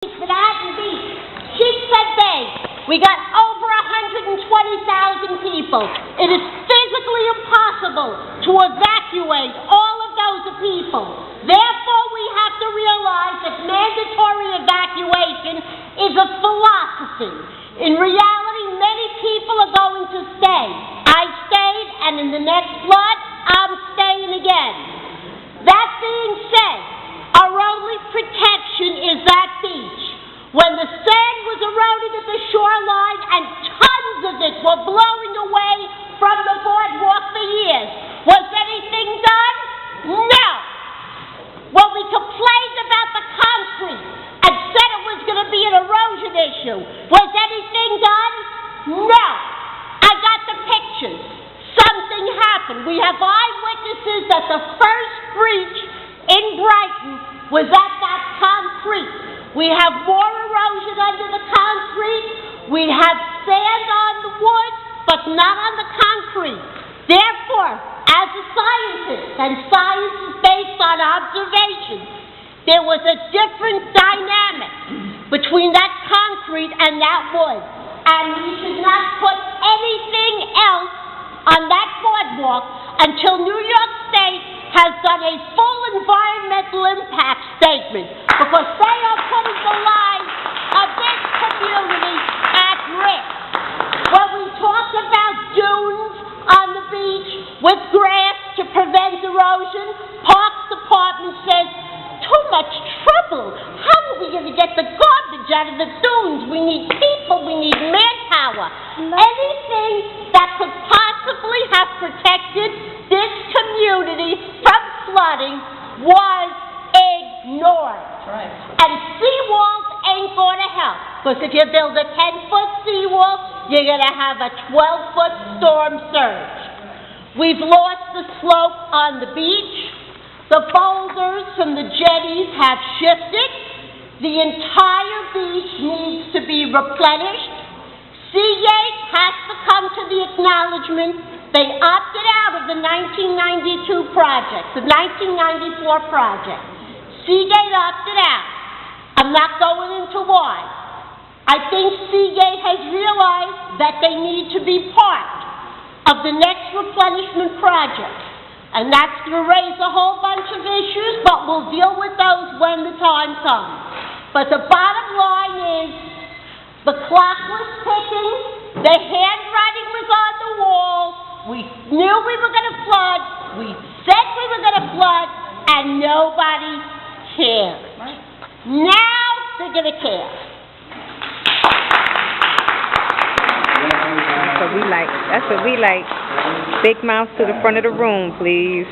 Manhattan Beach, Sheepshead Bay, we got over 120,000 people. It is physically impossible to evacuate all of those people. Therefore, we have to realize that mandatory evacuation is a philosophy. In reality, many people are going to stay. I stayed, and in the next flood, I'm staying again. That being said, our only protection is that beach. When the sand was eroding at the shoreline and tons of it were blowing away from the boardwalk for years, was anything done? No. When we complained about the concrete and said it was going to be an erosion issue, was anything done? No. I got the pictures. Something happened. We have eyewitnesses that the first breach in Brighton was at that concrete. We have more erosion under the concrete. We have sand on the wood, but not on the concrete. Therefore, as a scientist, and science is based on observation, there was a different dynamic between that concrete and that wood. And we should not put anything else on that boardwalk until New York State has done a full environmental impact statement, because they are putting the lives of this community at risk. When we talk about dunes on the beach with grass to prevent erosion, Parks Department says, too much trouble. How are we going to get the garbage out of the dunes? We need people, we need manpower. Anything that could possibly have protected this community from flooding was ignored. Right. And seawalls ain't going to help. Because if you build a 10-foot seawall, you're going to have a 12-foot storm surge. We've lost the slope on the beach. The boulders from the jetties have shifted. The entire beach needs to be replenished. Seagate has to come to the acknowledgement they opted out of the 1992 project, the 1994 project. Seagate opted out. I'm not going into why. I think Seagate has realized that they need to be part of the next replenishment project. And that's going to raise a whole bunch of issues, but we'll deal with those when the time comes. But the bottom line is, the clock was ticking, the handwriting was on the wall, we knew we were going to flood, we said we were going to flood, and nobody cared. Right. Now they're going to care. That's what we like. Big mouth to the front of the room, please.